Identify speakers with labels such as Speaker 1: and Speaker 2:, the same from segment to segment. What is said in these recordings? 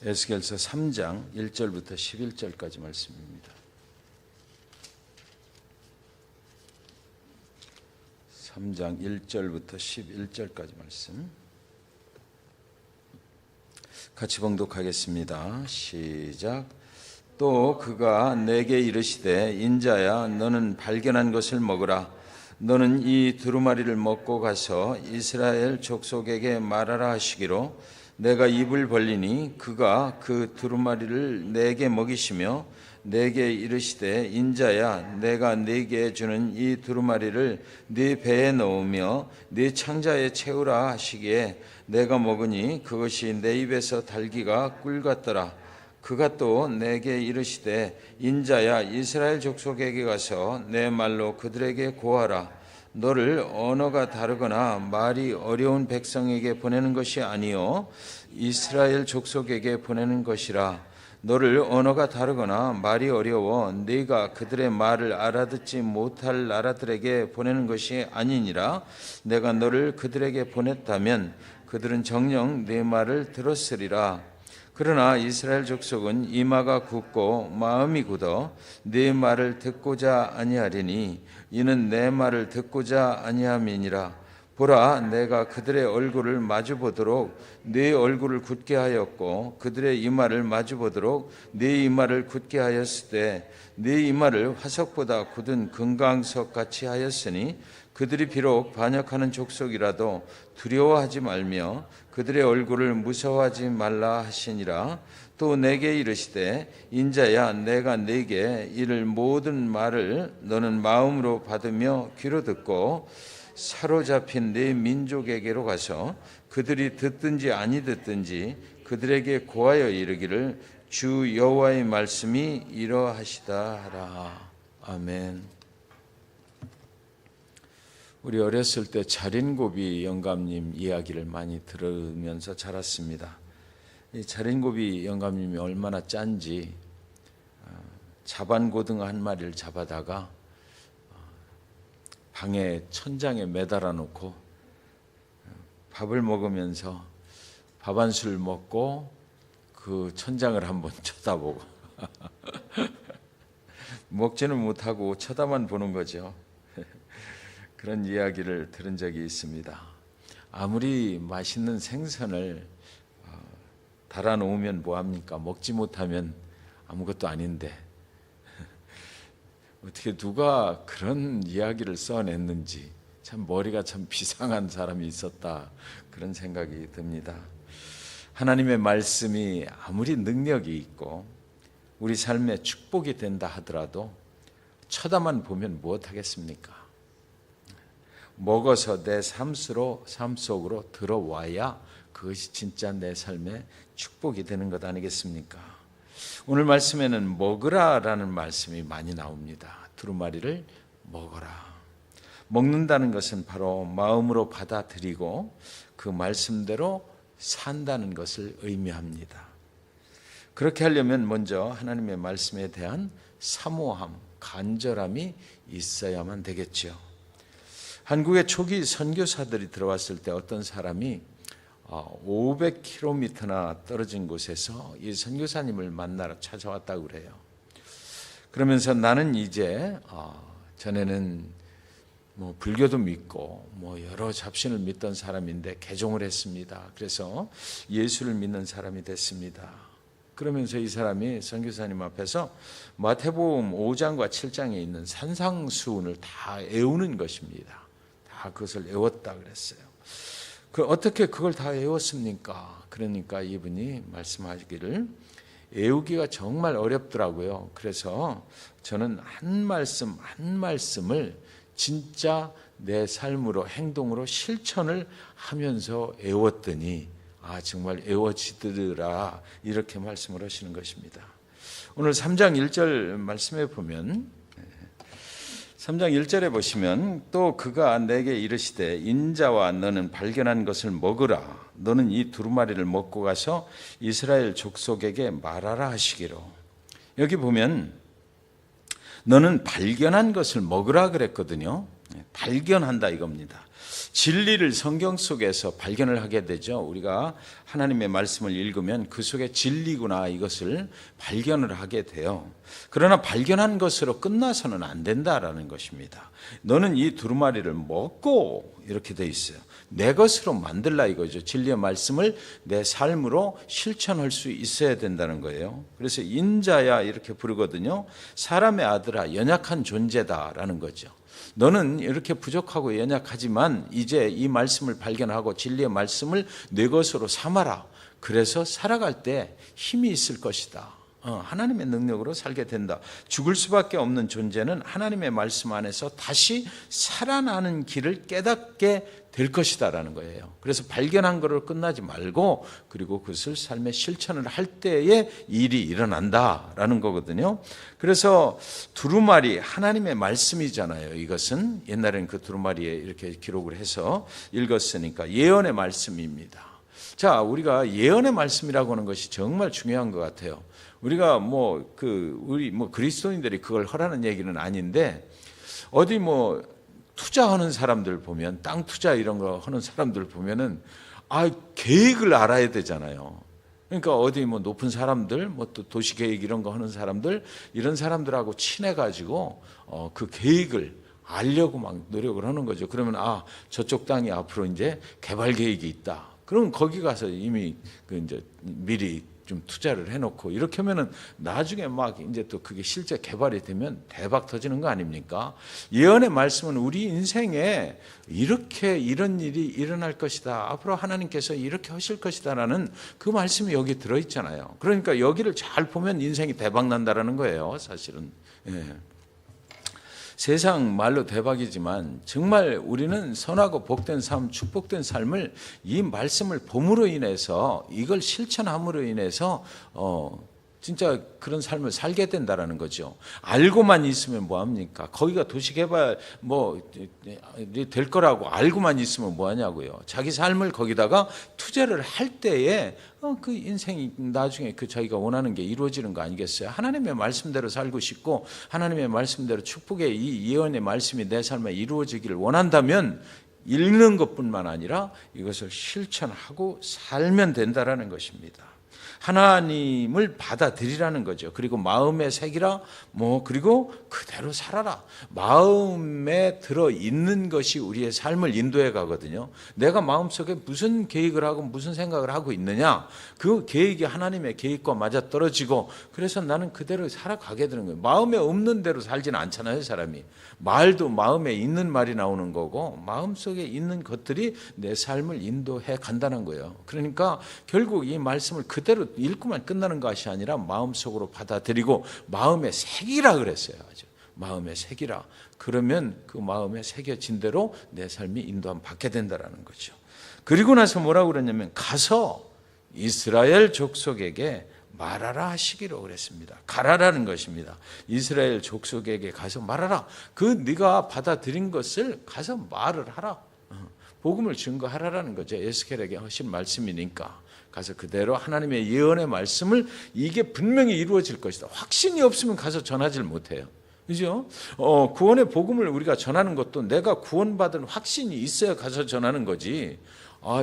Speaker 1: 에스겔서 3장 1절부터 11절까지 말씀입니다. 3장 1절부터 11절까지 말씀 같이 봉독하겠습니다. 시작. 또 그가 내게 이르시되 인자야 너는 발견한 것을 먹으라. 너는 이 두루마리를 먹고 가서 이스라엘 족속에게 말하라 하시기로 내가 입을 벌리니 그가 그 두루마리를 내게 먹이시며 내게 이르시되 인자야 내가 네게 주는 이 두루마리를 네 배에 넣으며 네 창자에 채우라 하시기에 내가 먹으니 그것이 내 입에서 달기가 꿀 같더라. 그가 또 내게 이르시되 인자야 이스라엘 족속에게 가서 내 말로 그들에게 고하라. 너를 언어가 다르거나 말이 어려운 백성에게 보내는 것이 아니요 이스라엘 족속에게 보내는 것이라. 너를 언어가 다르거나 말이 어려워 네가 그들의 말을 알아듣지 못할 나라들에게 보내는 것이 아니니라. 내가 너를 그들에게 보냈다면 그들은 정녕 네 말을 들었으리라. 그러나 이스라엘 족속은 이마가 굳고 마음이 굳어 네 말을 듣고자 아니하리니 이는 내 말을 듣고자 아니함이니라. 보라 내가 그들의 얼굴을 마주보도록 네 얼굴을 굳게 하였고 그들의 이마를 마주보도록 네 이마를 굳게 하였을 때 네 이마를 화석보다 굳은 금강석 같이 하였으니 그들이 비록 반역하는 족속이라도 두려워하지 말며 그들의 얼굴을 무서워하지 말라 하시니라. 또 내게 이르시되 인자야 내가 네게 이를 모든 말을 너는 마음으로 받으며 귀로 듣고 사로잡힌 네 민족에게로 가서 그들이 듣든지 아니 듣든지 그들에게 고하여 이르기를 주 여호와의 말씀이 이러하시다 하라. 아멘. 우리 어렸을 때 자린고비 영감님 이야기를 많이 들으면서 자랐습니다. 이 자린고비 영감님이 얼마나 짠지 자반고등어 한 마리를 잡아다가 방에 천장에 매달아 놓고 밥을 먹으면서 밥 한 술 먹고 그 천장을 한번 쳐다보고 먹지는 못하고 쳐다만 보는 거죠. 그런 이야기를 들은 적이 있습니다. 아무리 맛있는 생선을 달아놓으면 뭐합니까? 먹지 못하면 아무것도 아닌데 어떻게 누가 그런 이야기를 써냈는지 참 머리가 참 비상한 사람이 있었다 그런 생각이 듭니다. 하나님의 말씀이 아무리 능력이 있고 우리 삶에 축복이 된다 하더라도 쳐다만 보면 무엇하겠습니까? 먹어서 내 삶 속으로 들어와야 그것이 진짜 내 삶의 축복이 되는 것 아니겠습니까? 오늘 말씀에는 먹으라라는 말씀이 많이 나옵니다. 두루마리를 먹어라. 먹는다는 것은 바로 마음으로 받아들이고 그 말씀대로 산다는 것을 의미합니다. 그렇게 하려면 먼저 하나님의 말씀에 대한 사모함, 간절함이 있어야만 되겠죠. 한국의 초기 선교사들이 들어왔을 때 어떤 사람이 500km나 떨어진 곳에서 이 선교사님을 만나러 찾아왔다고 그래요. 그러면서 나는 이제 전에는 불교도 믿고 여러 잡신을 믿던 사람인데 개종을 했습니다. 그래서 예수를 믿는 사람이 됐습니다. 그러면서 이 사람이 선교사님 앞에서 마태복음 5장과 7장에 있는 산상수훈을 다 외우는 것입니다. 다 그것을 외웠다 그랬어요. 어떻게 그걸 다 외웠습니까? 그러니까 이분이 말씀하시기를 외우기가 정말 어렵더라고요. 그래서 저는 한 말씀 한 말씀을 진짜 내 삶으로 행동으로 실천을 하면서 외웠더니 정말 외워지더라 이렇게 말씀을 하시는 것입니다. 오늘 3장 1절 말씀에 보면 3장 1절에 보시면 또 그가 내게 이르시되 인자와 너는 발견한 것을 먹으라. 너는 이 두루마리를 먹고 가서 이스라엘 족속에게 말하라 하시기로. 여기 보면 너는 발견한 것을 먹으라 그랬거든요. 발견한다 이겁니다. 진리를 성경 속에서 발견을 하게 되죠. 우리가 하나님의 말씀을 읽으면 그 속에 진리구나 이것을 발견을 하게 돼요. 그러나 발견한 것으로 끝나서는 안 된다라는 것입니다. 너는 이 두루마리를 먹고 이렇게 돼 있어요. 내 것으로 만들라 이거죠. 진리의 말씀을 내 삶으로 실천할 수 있어야 된다는 거예요. 그래서 인자야 이렇게 부르거든요. 사람의 아들아 연약한 존재다라는 거죠. 너는 이렇게 부족하고 연약하지만 이제 이 말씀을 발견하고 진리의 말씀을 내 것으로 삼아라. 그래서 살아갈 때 힘이 있을 것이다. 하나님의 능력으로 살게 된다. 죽을 수밖에 없는 존재는 하나님의 말씀 안에서 다시 살아나는 길을 깨닫게 될 것이다라는 거예요. 그래서 발견한 것으로 끝나지 말고 그리고 그것을 삶의 실천을 할 때에 일이 일어난다라는 거거든요. 그래서 두루마리 하나님의 말씀이잖아요. 이것은 옛날에는 그 두루마리에 이렇게 기록을 해서 읽었으니까 예언의 말씀입니다. 자, 우리가 예언의 말씀이라고 하는 것이 정말 중요한 것 같아요. 우리가 우리 그리스도인들이 그걸 하라는 얘기는 아닌데 어디 투자하는 사람들 보면 땅 투자 이런 거 하는 사람들 보면은 계획을 알아야 되잖아요. 그러니까 어디 높은 사람들 또 도시 계획 이런 거 하는 사람들 이런 사람들하고 친해 가지고 그 계획을 알려고 막 노력을 하는 거죠. 그러면 저쪽 땅이 앞으로 이제 개발 계획이 있다. 그럼 거기 가서 이미 이제 미리 좀 투자를 해놓고 이렇게 하면은 나중에 이제 또 그게 실제 개발이 되면 대박 터지는 거 아닙니까? 예언의 말씀은 우리 인생에 이런 일이 일어날 것이다. 앞으로 하나님께서 이렇게 하실 것이다라는 그 말씀이 여기 들어있잖아요. 그러니까 여기를 잘 보면 인생이 대박 난다라는 거예요. 사실은. 예. 세상 말로 대박이지만 정말 우리는 선하고 복된 삶, 축복된 삶을 이 말씀을 봄으로 인해서 이걸 실천함으로 인해서 진짜 그런 삶을 살게 된다라는 거죠. 알고만 있으면 뭐합니까? 거기가 도시개발 될 거라고 알고만 있으면 뭐하냐고요. 자기 삶을 거기다가 투자를 할 때에 그 인생이 나중에 자기가 원하는 게 이루어지는 거 아니겠어요? 하나님의 말씀대로 살고 싶고 하나님의 말씀대로 축복의 이 예언의 말씀이 내 삶에 이루어지기를 원한다면 읽는 것뿐만 아니라 이것을 실천하고 살면 된다라는 것입니다. 하나님을 받아들이라는 거죠. 그리고 마음에 새기라, 그리고 그대로 살아라. 마음에 들어 있는 것이 우리의 삶을 인도해 가거든요. 내가 마음속에 무슨 계획을 하고 무슨 생각을 하고 있느냐, 그 계획이 하나님의 계획과 맞아 떨어지고 그래서 나는 그대로 살아가게 되는 거예요. 마음에 없는 대로 살지는 않잖아요, 사람이. 말도 마음에 있는 말이 나오는 거고 마음속에 있는 것들이 내 삶을 인도해 간다는 거예요. 그러니까 결국 이 말씀을 그대로 읽고만 끝나는 것이 아니라 마음속으로 받아들이고 마음에 새기라 그랬어요. 아주. 마음에 새기라. 그러면 그 마음에 새겨진 대로 내 삶이 인도함 받게 된다는 거죠. 그리고 나서 뭐라고 그랬냐면 가서 이스라엘 족속에게 말하라 하시기로 그랬습니다. 가라라는 것입니다. 이스라엘 족속에게 가서 말하라. 네가 받아들인 것을 가서 말을 하라. 복음을 증거하라라는 거죠. 에스겔에게 하신 말씀이니까. 가서 그대로 하나님의 예언의 말씀을 이게 분명히 이루어질 것이다. 확신이 없으면 가서 전하질 못해요. 그죠? 구원의 복음을 우리가 전하는 것도 내가 구원받은 확신이 있어야 가서 전하는 거지.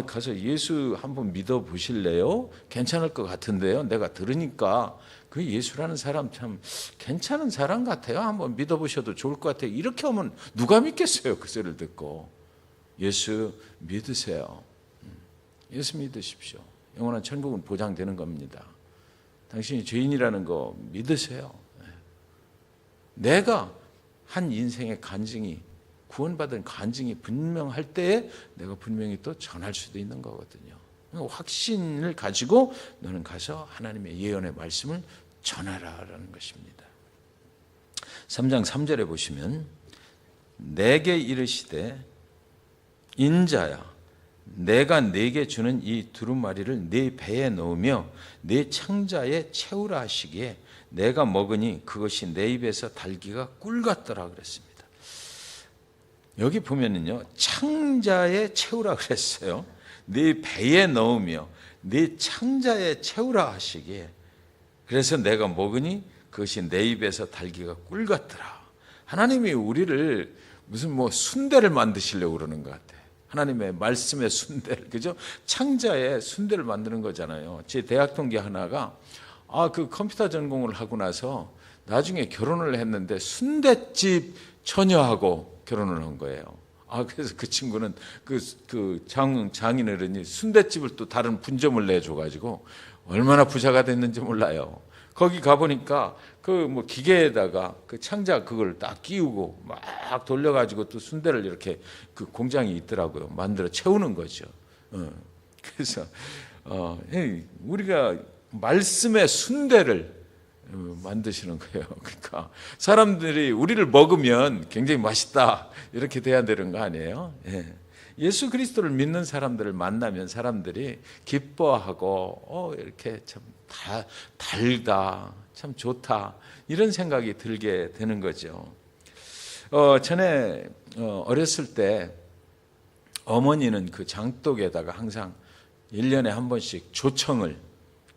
Speaker 1: 가서 예수 한번 믿어 보실래요? 괜찮을 것 같은데요. 내가 들으니까 그 예수라는 사람 참 괜찮은 사람 같아요. 한번 믿어 보셔도 좋을 것 같아요. 이렇게 하면 누가 믿겠어요? 그 소리를 듣고. 예수 믿으세요. 예수 믿으십시오. 영원한 천국은 보장되는 겁니다. 당신이 죄인이라는 거 믿으세요. 내가 한 인생의 간증이 구원받은 간증이 분명할 때에 내가 분명히 또 전할 수도 있는 거거든요. 확신을 가지고 너는 가서 하나님의 예언의 말씀을 전하라라는 것입니다. 3장 3절에 보시면 내게 이르시되 인자야 내가 네게 주는 이 두루마리를 네 배에 넣으며 네 창자에 채우라 하시기에 내가 먹으니 그것이 내 입에서 달기가 꿀 같더라 그랬습니다. 여기 보면은요, 창자에 채우라 그랬어요. 네 배에 넣으며 네 창자에 채우라 하시기에 그래서 내가 먹으니 그것이 내 입에서 달기가 꿀 같더라. 하나님이 우리를 무슨 순대를 만드시려고 그러는 것 같아. 하나님의 말씀의 순대를, 그죠? 창자의 순대를 만드는 거잖아요. 제 대학 동기 하나가 그 컴퓨터 전공을 하고 나서 나중에 결혼을 했는데 순대집 처녀하고 결혼을 한 거예요. 그래서 그 친구는 그 장인어른이 순대집을 또 다른 분점을 내줘가지고 얼마나 부자가 됐는지 몰라요. 거기 가보니까 그 기계에다가 그 창자 그걸 딱 끼우고 막 돌려가지고 또 순대를 이렇게 그 공장이 있더라고요. 만들어 채우는 거죠. 그래서 우리가 말씀의 순대를 만드시는 거예요. 그러니까 사람들이 우리를 먹으면 굉장히 맛있다 이렇게 돼야 되는 거 아니에요? 예수 그리스도를 믿는 사람들을 만나면 사람들이 기뻐하고 이렇게 참 달다, 참 좋다 이런 생각이 들게 되는 거죠. 전에 어렸을 때 어머니는 그 장독에다가 항상 1년에 한 번씩 조청을,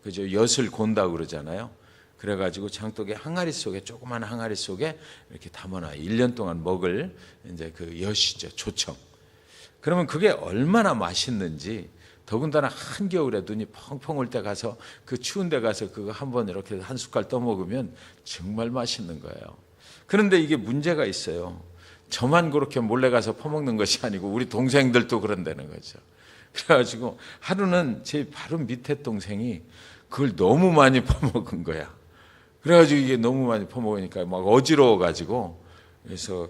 Speaker 1: 그죠, 엿을 곤다고 그러잖아요. 그래가지고 장독의 항아리 속에, 조그만 항아리 속에 이렇게 담아놔. 1년 동안 먹을 이제 그 엿이죠, 조청. 그러면 그게 얼마나 맛있는지, 더군다나 한겨울에 눈이 펑펑 올 때 가서 그 추운 데 가서 그거 한번 이렇게 한 숟갈 떠먹으면 정말 맛있는 거예요. 그런데 이게 문제가 있어요. 저만 그렇게 몰래 가서 퍼먹는 것이 아니고 우리 동생들도 그런다는 거죠. 그래가지고 하루는 제 바로 밑에 동생이 그걸 너무 많이 퍼먹은 거야. 그래가지고 이게 너무 많이 퍼먹으니까 막 어지러워가지고, 그래서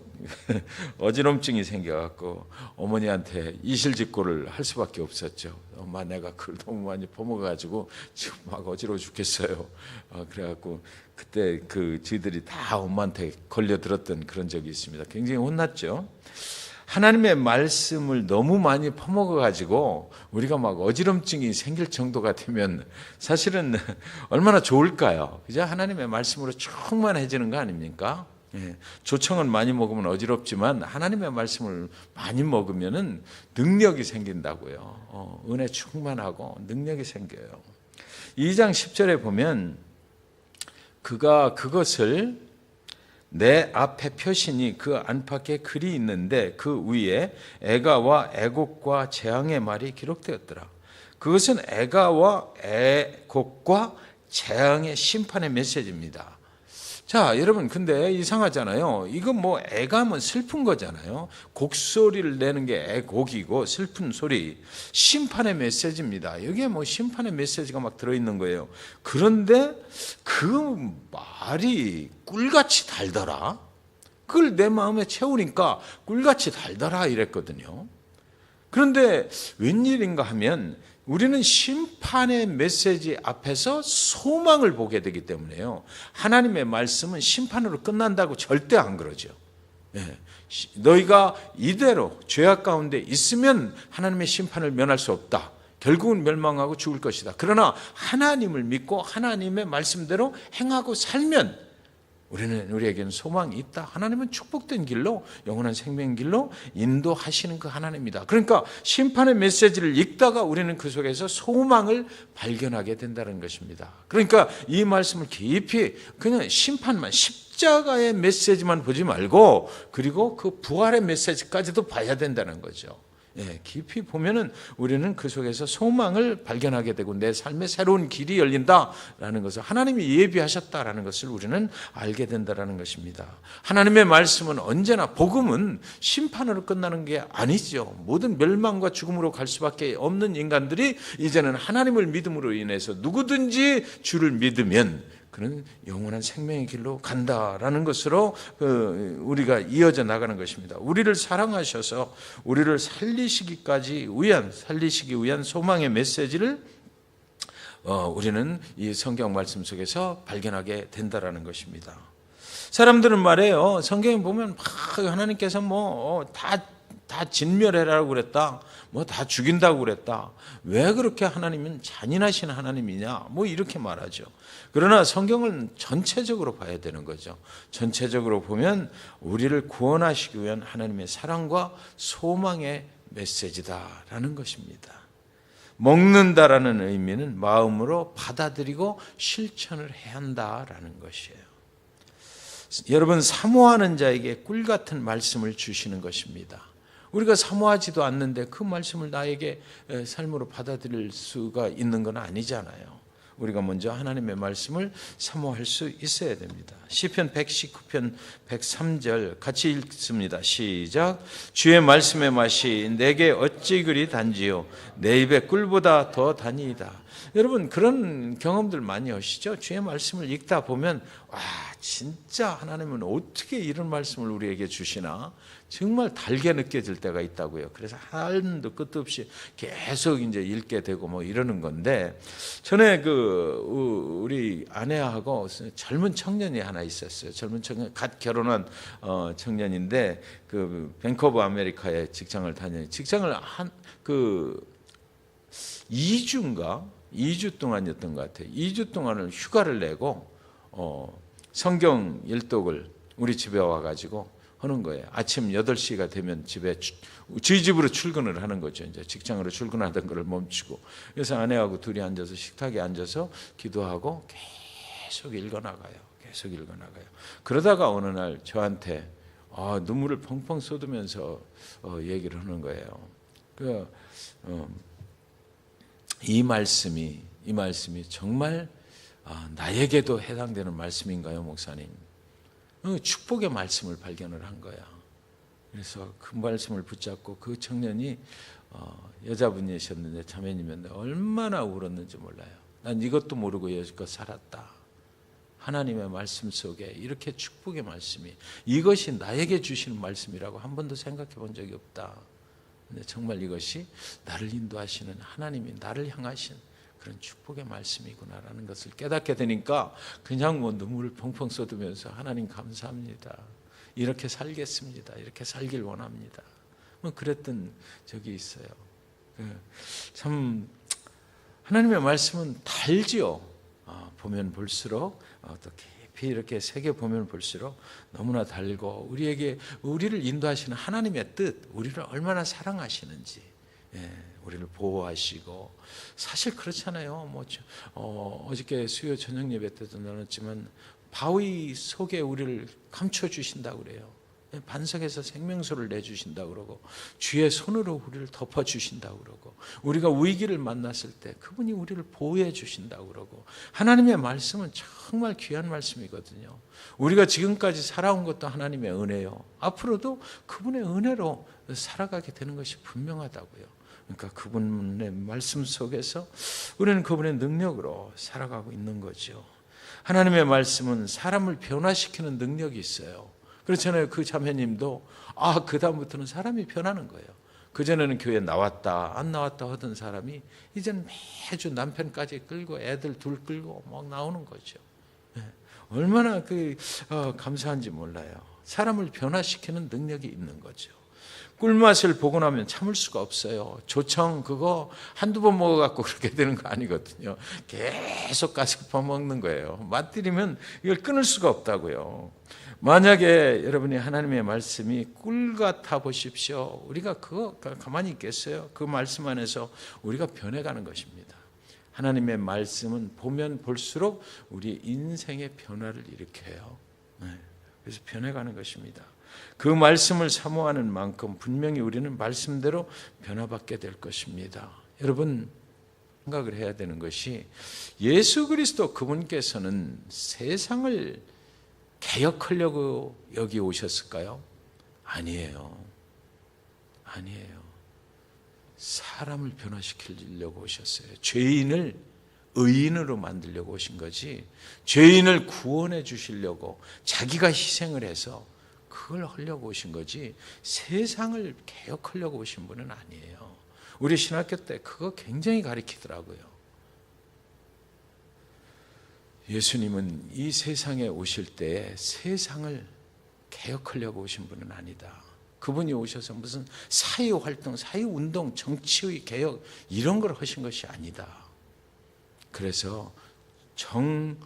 Speaker 1: 어지럼증이 생겨갖고 어머니한테 이실직고를 할 수밖에 없었죠. 엄마, 내가 그걸 너무 많이 퍼먹어가지고 지금 막 어지러워 죽겠어요. 그래갖고 그때 저희들이 다 엄마한테 걸려들었던 그런 적이 있습니다. 굉장히 혼났죠. 하나님의 말씀을 너무 많이 퍼먹어가지고 우리가 막 어지럼증이 생길 정도가 되면 사실은 얼마나 좋을까요? 그죠? 하나님의 말씀으로 충만해지는 거 아닙니까? 조청은 많이 먹으면 어지럽지만 하나님의 말씀을 많이 먹으면은 능력이 생긴다고요. 은혜 충만하고 능력이 생겨요. 2장 10절에 보면 그것을 내 앞에 펴시니 그 안팎에 글이 있는데 그 위에 애가와 애곡과 재앙의 말이 기록되었더라. 그것은 애가와 애곡과 재앙의 심판의 메시지입니다. 자, 여러분, 근데 이상하잖아요. 이건 애가면 슬픈 거잖아요. 곡소리를 내는 게 애곡이고 슬픈 소리, 심판의 메시지입니다. 여기에 심판의 메시지가 막 들어있는 거예요. 그런데 그 말이 꿀같이 달더라. 그걸 내 마음에 채우니까 꿀같이 달더라 이랬거든요. 그런데 웬일인가 하면 우리는 심판의 메시지 앞에서 소망을 보게 되기 때문에요. 하나님의 말씀은 심판으로 끝난다고 절대 안 그러죠. 너희가 이대로 죄악 가운데 있으면 하나님의 심판을 면할 수 없다. 결국은 멸망하고 죽을 것이다. 그러나 하나님을 믿고 하나님의 말씀대로 행하고 살면 우리에게는 소망이 있다. 하나님은 축복된 길로, 영원한 생명의 길로 인도하시는 그 하나님이다. 그러니까 심판의 메시지를 읽다가 우리는 그 속에서 소망을 발견하게 된다는 것입니다. 그러니까 이 말씀을 깊이 그냥 심판만, 십자가의 메시지만 보지 말고 그리고 그 부활의 메시지까지도 봐야 된다는 거죠. 깊이 보면은 우리는 그 속에서 소망을 발견하게 되고 내 삶에 새로운 길이 열린다라는 것을, 하나님이 예비하셨다라는 것을 우리는 알게 된다라는 것입니다. 하나님의 말씀은 언제나, 복음은 심판으로 끝나는 게 아니죠. 모든 멸망과 죽음으로 갈 수밖에 없는 인간들이 이제는 하나님을 믿음으로 인해서 누구든지 주를 믿으면 그는 영원한 생명의 길로 간다라는 것으로 우리가 이어져 나가는 것입니다. 우리를 사랑하셔서 우리를 살리시기 위한 소망의 메시지를 우리는 이 성경 말씀 속에서 발견하게 된다라는 것입니다. 사람들은 말해요. 성경에 보면 막 하나님께서 다 진멸해라고 그랬다. 다 죽인다고 그랬다. 왜 그렇게 하나님은 잔인하신 하나님이냐? 이렇게 말하죠. 그러나 성경을 전체적으로 봐야 되는 거죠. 전체적으로 보면 우리를 구원하시기 위한 하나님의 사랑과 소망의 메시지다라는 것입니다. 먹는다라는 의미는 마음으로 받아들이고 실천을 해야 한다라는 것이에요. 여러분, 사모하는 자에게 꿀 같은 말씀을 주시는 것입니다. 우리가 사모하지도 않는데 그 말씀을 나에게 삶으로 받아들일 수가 있는 건 아니잖아요. 우리가 먼저 하나님의 말씀을 사모할 수 있어야 됩니다. 시편 119편 103절 같이 읽습니다. 시작. 주의 말씀의 맛이 내게 어찌 그리 단지요 내 입에 꿀보다 더 단이다. 여러분 그런 경험들 많이 하시죠? 주의 말씀을 읽다 보면 와 진짜 하나님은 어떻게 이런 말씀을 우리에게 주시나 정말 달게 느껴질 때가 있다고요. 그래서 한도 끝도 없이 계속 이제 읽게 되고 뭐 이러는 건데 전에 우리 아내하고 젊은 청년이 하나 있었어요. 젊은 청년 갓 결혼한 청년인데 그 밴쿠버 아메리카에 직장을 다녀요. 직장을 한 2주 동안이었던 것 같아요. 2주 동안을 휴가를 내고 성경 일독을 우리 집에 와가지고 하는 거예요. 아침 8시가 되면 저희 집으로 출근을 하는 거죠. 이제 직장으로 출근하던 것을 멈추고. 그래서 아내하고 둘이 앉아서 식탁에 앉아서 기도하고 계속 읽어나가요. 그러다가 어느 날 저한테 눈물을 펑펑 쏟으면서 얘기를 하는 거예요. 이 말씀이 정말 나에게도 해당되는 말씀인가요, 목사님? 축복의 말씀을 발견을 한 거야. 그래서 그 말씀을 붙잡고 그 청년이 여자분이셨는데 자매님이었는데 얼마나 울었는지 몰라요. 난 이것도 모르고 여지껏 살았다. 하나님의 말씀 속에 이렇게 축복의 말씀이 이것이 나에게 주시는 말씀이라고 한 번도 생각해 본 적이 없다. 근데 정말 이것이 나를 인도하시는 하나님이 나를 향하신 그런 축복의 말씀이구나라는 것을 깨닫게 되니까 그냥 뭐 눈물을 펑펑 쏟으면서 하나님 감사합니다. 이렇게 살겠습니다. 이렇게 살길 원합니다. 뭐 그랬던 적이 있어요. 참 하나님의 말씀은 달지요. 보면 볼수록 또 깊이 이렇게 새겨 보면 볼수록 너무나 달고 우리를 인도하시는 하나님의 뜻, 우리를 얼마나 사랑하시는지, 우리를 보호하시고 사실 그렇잖아요. 어저께 수요 저녁 예배 때도 나눴지만 바위 속에 우리를 감춰 주신다고 그래요. 반석에서 생명수를 내주신다고 그러고 주의 손으로 우리를 덮어주신다고 그러고 우리가 위기를 만났을 때 그분이 우리를 보호해 주신다고 그러고 하나님의 말씀은 정말 귀한 말씀이거든요. 우리가 지금까지 살아온 것도 하나님의 은혜요. 앞으로도 그분의 은혜로 살아가게 되는 것이 분명하다고요. 그러니까 그분의 말씀 속에서 우리는 그분의 능력으로 살아가고 있는 거죠. 하나님의 말씀은 사람을 변화시키는 능력이 있어요. 그렇잖아요. 그 자매님도 그 다음부터는 사람이 변하는 거예요. 그전에는 교회에 나왔다 안 나왔다 하던 사람이 이제는 매주 남편까지 끌고 애들 둘 끌고 막 나오는 거죠. 얼마나 감사한지 몰라요. 사람을 변화시키는 능력이 있는 거죠. 꿀맛을 보고 나면 참을 수가 없어요. 조청 그거 한두 번 먹어갖고 그렇게 되는 거 아니거든요. 계속 가서 퍼먹는 거예요. 맛들이면 이걸 끊을 수가 없다고요. 만약에 여러분이 하나님의 말씀이 꿀 같아 보십시오. 우리가 그거 가만히 있겠어요? 그 말씀 안에서 우리가 변해가는 것입니다. 하나님의 말씀은 보면 볼수록 우리 인생의 변화를 일으켜요. 그래서 변해가는 것입니다. 그 말씀을 사모하는 만큼 분명히 우리는 말씀대로 변화받게 될 것입니다. 여러분 생각을 해야 되는 것이 예수 그리스도 그분께서는 세상을 개혁하려고 여기 오셨을까요? 아니에요. 사람을 변화시키려고 오셨어요. 죄인을 의인으로 만들려고 오신 거지 죄인을 구원해 주시려고 자기가 희생을 해서 그걸 하려고 오신 거지 세상을 개혁하려고 오신 분은 아니에요. 우리 신학교 때 그거 굉장히 가르치더라고요. 예수님은 이 세상에 오실 때 세상을 개혁하려고 오신 분은 아니다. 그분이 오셔서 무슨 사회활동, 사회운동, 정치의 개혁 이런 걸 하신 것이 아니다. 그래서 정교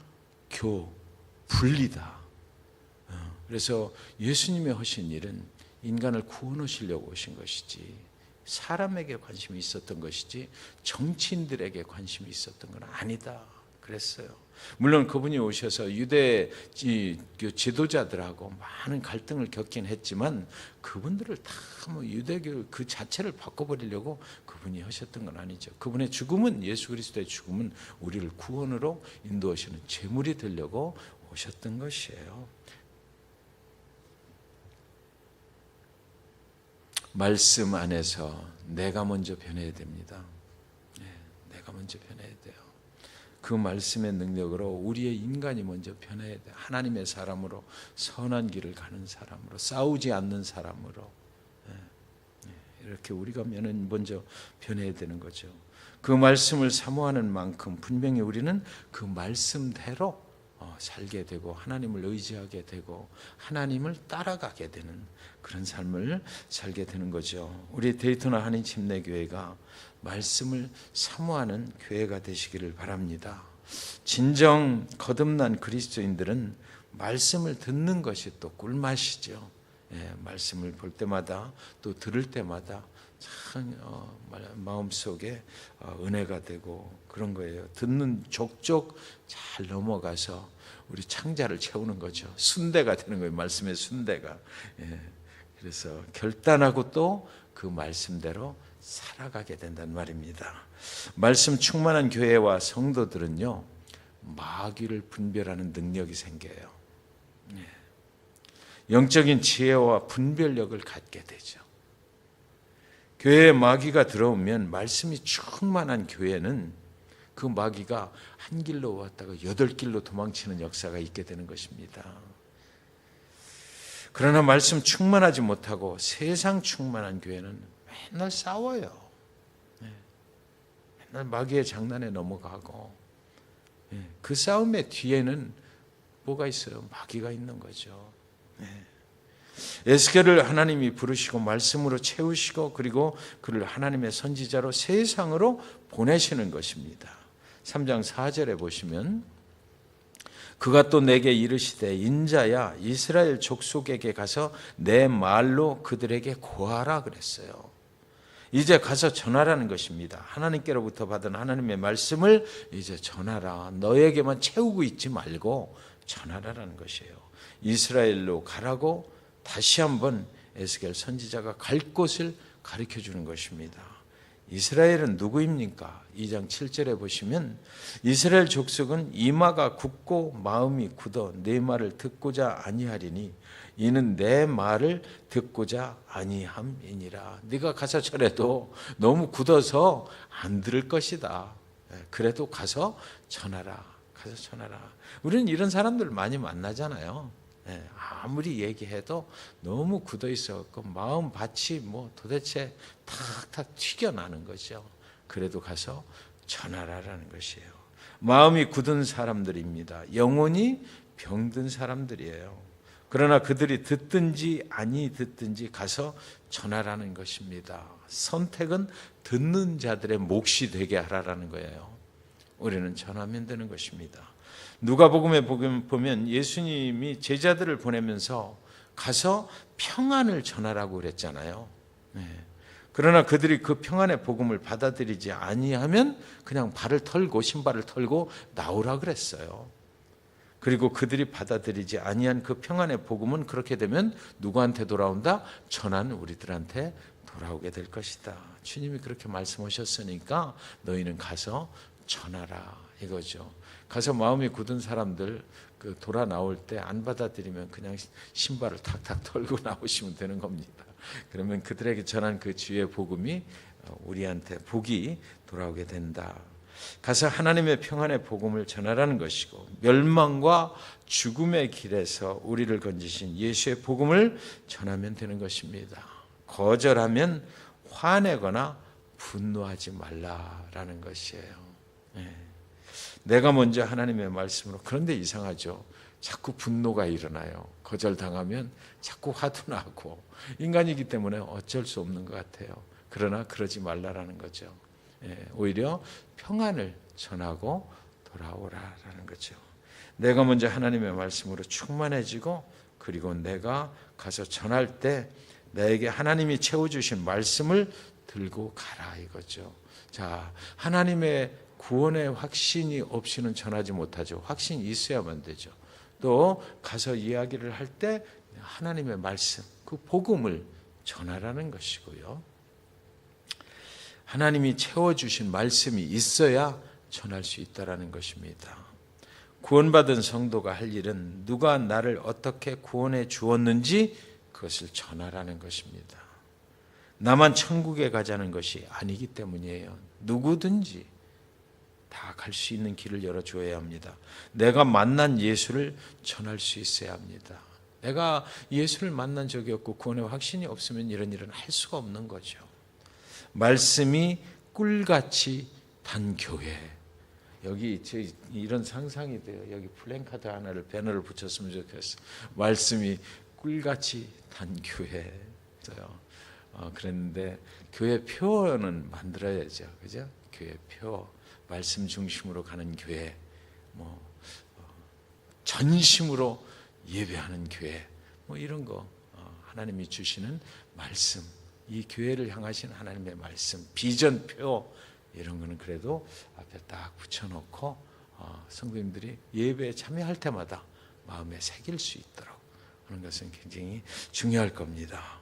Speaker 1: 분리다. 그래서 예수님이 하신 일은 인간을 구원하시려고 오신 것이지 사람에게 관심이 있었던 것이지 정치인들에게 관심이 있었던 건 아니다. 그랬어요. 물론 그분이 오셔서 유대 지도자들하고 많은 갈등을 겪긴 했지만 그분들을 다 뭐 유대교 그 자체를 바꿔버리려고 그분이 하셨던 건 아니죠. 그분의 죽음은, 예수 그리스도의 죽음은 우리를 구원으로 인도하시는 제물이 되려고 오셨던 것이에요. 말씀 안에서 내가 먼저 변해야 됩니다. 내가 먼저 변해야 돼요. 그 말씀의 능력으로 우리의 인간이 먼저 변해야 돼요. 하나님의 사람으로, 선한 길을 가는 사람으로, 싸우지 않는 사람으로, 이렇게 우리가 먼저 변해야 되는 거죠. 그 말씀을 사모하는 만큼 분명히 우리는 그 말씀대로 살게 되고 하나님을 의지하게 되고 하나님을 따라가게 되는 그런 삶을 살게 되는 거죠. 우리 데이터나 한인 침례교회가 말씀을 사모하는 교회가 되시기를 바랍니다. 진정 거듭난 그리스도인들은 말씀을 듣는 것이 또 꿀맛이죠. 말씀을 볼 때마다 또 들을 때마다 참 마음속에 은혜가 되고 그런 거예요. 듣는 족족 잘 넘어가서 우리 창자를 채우는 거죠. 순대가 되는 거예요. 말씀의 순대가. 그래서 결단하고 또 그 말씀대로 살아가게 된단 말입니다. 말씀 충만한 교회와 성도들은요, 마귀를 분별하는 능력이 생겨요. 영적인 지혜와 분별력을 갖게 되죠. 교회에 마귀가 들어오면 말씀이 충만한 교회는 그 마귀가 한 길로 왔다가 8길로 도망치는 역사가 있게 되는 것입니다. 그러나 말씀 충만하지 못하고 세상 충만한 교회는 맨날 싸워요. 맨날 마귀의 장난에 넘어가고 그 싸움의 뒤에는 뭐가 있어요? 마귀가 있는 거죠. 에스겔을 하나님이 부르시고 말씀으로 채우시고 그리고 그를 하나님의 선지자로 세상으로 보내시는 것입니다. 3장 4절에 보시면 그가 또 내게 이르시되 인자야 이스라엘 족속에게 가서 내 말로 그들에게 고하라 그랬어요. 이제 가서 전하라는 것입니다. 하나님께로부터 받은 하나님의 말씀을 이제 전하라. 너에게만 채우고 있지 말고 전하라는 것이에요. 이스라엘로 가라고 다시 한번 에스겔 선지자가 갈 곳을 가르쳐 주는 것입니다. 이스라엘은 누구입니까? 2장 7절에 보시면 이스라엘 족속은 이마가 굳고 마음이 굳어 내 말을 듣고자 아니하리니 이는 내 말을 듣고자 아니함이니라. 네가 가서 전해도 너무 굳어서 안 들을 것이다. 그래도 가서 전하라. 가서 전하라. 우리는 이런 사람들 많이 만나잖아요. 아무리 얘기해도 너무 굳어 있어갖고 마음 밭이 뭐 도대체 탁탁 튀겨나는 거죠. 그래도 가서 전하라라는 것이에요. 마음이 굳은 사람들입니다. 영혼이 병든 사람들이에요. 그러나 그들이 듣든지 아니 듣든지 가서 전하라는 것입니다. 선택은 듣는 자들의 몫이 되게 하라라는 거예요. 우리는 전하면 되는 것입니다. 누가복음에 보면 예수님이 제자들을 보내면서 가서 평안을 전하라고 그랬잖아요. 그러나 그들이 그 평안의 복음을 받아들이지 아니하면 그냥 발을 털고 신발을 털고 나오라 그랬어요. 그리고 그들이 받아들이지 아니한 그 평안의 복음은 그렇게 되면 누구한테 돌아온다? 전한 우리들한테 돌아오게 될 것이다. 주님이 그렇게 말씀하셨으니까 너희는 가서 전하라 이거죠. 가서 마음이 굳은 사람들 돌아 나올 때 안 받아들이면 그냥 신발을 탁탁 털고 나오시면 되는 겁니다. 그러면 그들에게 전한 그 주의 복음이 우리한테 복이 돌아오게 된다. 가서 하나님의 평안의 복음을 전하라는 것이고 멸망과 죽음의 길에서 우리를 건지신 예수의 복음을 전하면 되는 것입니다. 거절하면 화내거나 분노하지 말라라는 것이에요. 내가 먼저 하나님의 말씀으로. 그런데 이상하죠. 자꾸 분노가 일어나요. 거절당하면 자꾸 화도 나고 인간이기 때문에 어쩔 수 없는 것 같아요. 그러나 그러지 말라라는 거죠. 오히려 평안을 전하고 돌아오라라는 거죠. 내가 먼저 하나님의 말씀으로 충만해지고 그리고 내가 가서 전할 때 나에게 하나님이 채워주신 말씀을 들고 가라 이거죠. 자, 하나님의 구원의 확신이 없이는 전하지 못하죠. 확신이 있어야만 되죠. 또 가서 이야기를 할 때 하나님의 말씀, 그 복음을 전하라는 것이고요. 하나님이 채워주신 말씀이 있어야 전할 수 있다는 것입니다. 구원받은 성도가 할 일은 누가 나를 어떻게 구원해 주었는지 그것을 전하라는 것입니다. 나만 천국에 가자는 것이 아니기 때문이에요. 누구든지 다 갈 수 있는 길을 열어줘야 합니다. 내가 만난 예수를 전할 수 있어야 합니다. 내가 예수를 만난 적이 없고 구원의 확신이 없으면 이런 일은 할 수가 없는 거죠. 말씀이 꿀같이 단 교회. 여기 이런 상상이 돼요. 여기 플랜카드 하나를 배너를 붙였으면 좋겠어요. 말씀이 꿀같이 단 교회. 그랬는데 교회 표는 만들어야죠, 그죠? 교회 표, 말씀 중심으로 가는 교회, 전심으로 예배하는 교회, 이런 거 하나님이 주시는 말씀, 이 교회를 향하신 하나님의 말씀, 비전표 이런 거는 그래도 앞에 딱 붙여놓고 성도님들이 예배에 참여할 때마다 마음에 새길 수 있도록 하는 것은 굉장히 중요할 겁니다.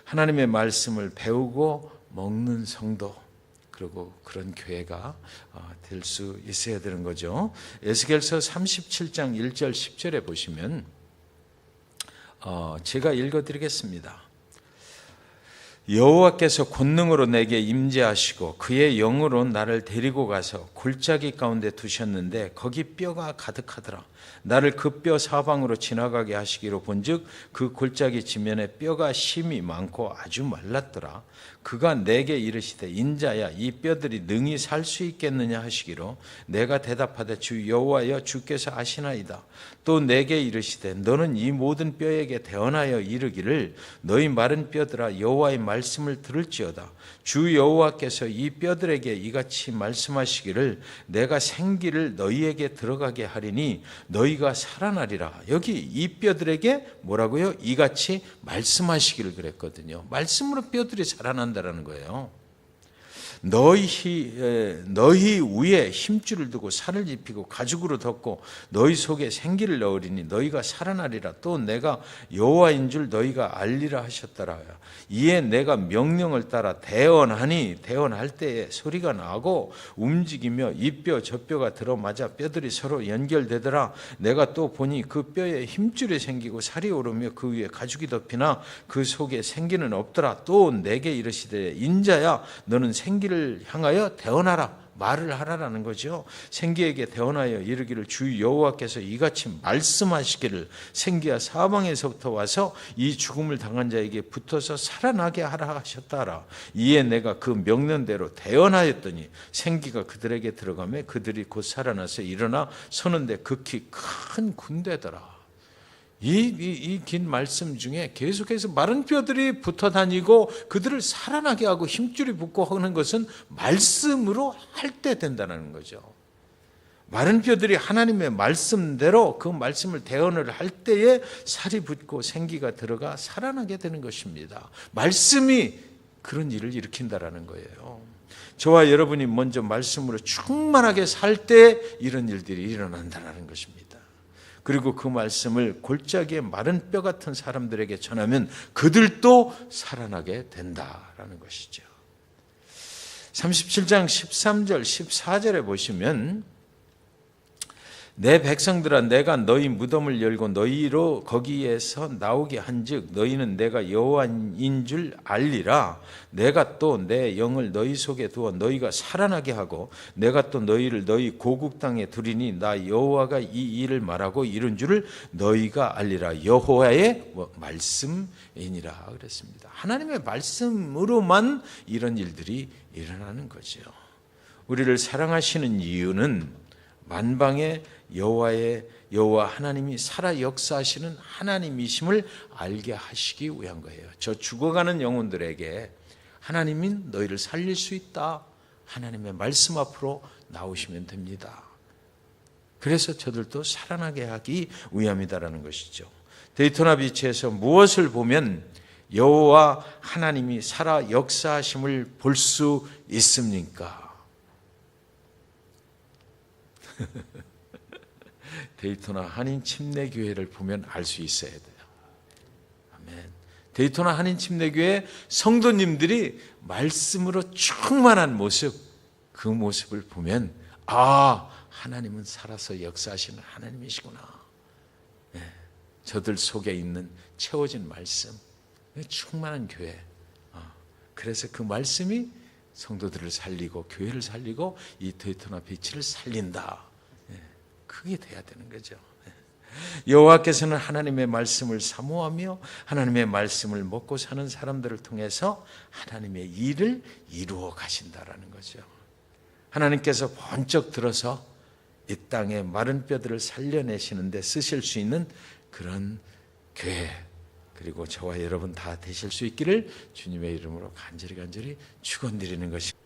Speaker 1: 하나님의 말씀을 배우고 먹는 성도, 그리고 그런 교회가 될 수 있어야 되는 거죠. 에스겔서 37장 1절 10절에 보시면 제가 읽어드리겠습니다. 여호와께서 권능으로 내게 임재하시고 그의 영으로 나를 데리고 가서 골짜기 가운데 두셨는데 거기 뼈가 가득하더라. 나를 그 뼈 사방으로 지나가게 하시기로 본즉 그 골짜기 지면에 뼈가 심이 많고 아주 말랐더라. 그가 내게 이르시되 인자야 이 뼈들이 능히 살 수 있겠느냐 하시기로 내가 대답하되 주 여호와여 주께서 아시나이다. 또 내게 이르시되 너는 이 모든 뼈에게 대언하여 이르기를 너희 마른 뼈들아 여호와의 말씀을 들을지어다. 주 여호와께서 이 뼈들에게 이같이 말씀하시기를 내가 생기를 너희에게 들어가게 하리니 너희가 살아나리라. 여기 이 뼈들에게 뭐라고요? 이같이 말씀하시기를 그랬거든요. 말씀으로 뼈들이 살아난다라는 거예요. 너희 위에 힘줄을 두고 살을 입히고 가죽으로 덮고 너희 속에 생기를 넣으리니 너희가 살아나리라. 또 내가 여호와인 줄 너희가 알리라 하셨더라. 이에 내가 명령을 따라 대언하니 대언할 때에 소리가 나고 움직이며 이 뼈 저 뼈가 들어맞아 뼈들이 서로 연결되더라. 내가 또 보니 그 뼈에 힘줄이 생기고 살이 오르며 그 위에 가죽이 덮이나 그 속에 생기는 없더라. 또 내게 이르시되 인자야 너는 생기를 향하여 대언하라. 말을 하라라는 거죠. 생기에게 대언하여 이르기를 주 여호와께서 이같이 말씀하시기를 생기야 사방에서부터 와서 이 죽음을 당한 자에게 붙어서 살아나게 하라 하셨다라. 이에 내가 그 명령대로 대언하였더니 생기가 그들에게 들어가매 그들이 곧 살아나서 일어나 서는데 극히 큰 군대더라. 이 긴 말씀 중에 계속해서 마른 뼈들이 붙어 다니고 그들을 살아나게 하고 힘줄이 붙고 하는 것은 말씀으로 할 때 된다는 거죠. 마른 뼈들이 하나님의 말씀대로 그 말씀을 대언을 할 때에 살이 붙고 생기가 들어가 살아나게 되는 것입니다. 말씀이 그런 일을 일으킨다라는 거예요. 저와 여러분이 먼저 말씀으로 충만하게 살 때 이런 일들이 일어난다는 것입니다. 그리고 그 말씀을 골짜기에 마른 뼈 같은 사람들에게 전하면 그들도 살아나게 된다라는 것이죠. 37장 13절 14절에 보시면 내 백성들아 내가 너희 무덤을 열고 너희로 거기에서 나오게 한즉 너희는 내가 여호와인 줄 알리라. 내가 또 내 영을 너희 속에 두어 너희가 살아나게 하고 내가 또 너희를 너희 고국 땅에 두리니 나 여호와가 이 일을 말하고 이룬 줄을 너희가 알리라. 여호와의 말씀이니라 그랬습니다. 하나님의 말씀으로만 이런 일들이 일어나는 거죠. 우리를 사랑하시는 이유는 만방의 여호와 하나님이 살아 역사하시는 하나님이심을 알게 하시기 위한 거예요. 저 죽어가는 영혼들에게 하나님은 너희를 살릴 수 있다. 하나님의 말씀 앞으로 나오시면 됩니다. 그래서 저들도 살아나게 하기 위함이다라는 것이죠. 데이토나 비치에서 무엇을 보면 여호와 하나님이 살아 역사하심을 볼 수 있습니까? 데이토나 한인 침례교회를 보면 알 수 있어야 돼요. 아멘. 데이토나 한인 침례교회 성도님들이 말씀으로 충만한 모습, 그 모습을 보면 하나님은 살아서 역사하시는 하나님이시구나. 저들 속에 있는 채워진 말씀, 충만한 교회. 그래서 그 말씀이 성도들을 살리고 교회를 살리고 이 데이토나 비치를 살린다. 그게 돼야 되는 거죠. 여호와께서는 하나님의 말씀을 사모하며 하나님의 말씀을 먹고 사는 사람들을 통해서 하나님의 일을 이루어 가신다라는 거죠. 하나님께서 번쩍 들어서 이 땅의 마른 뼈들을 살려내시는데 쓰실 수 있는 그런 교회, 그리고 저와 여러분 다 되실 수 있기를 주님의 이름으로 간절히 축원드리는 것입니다.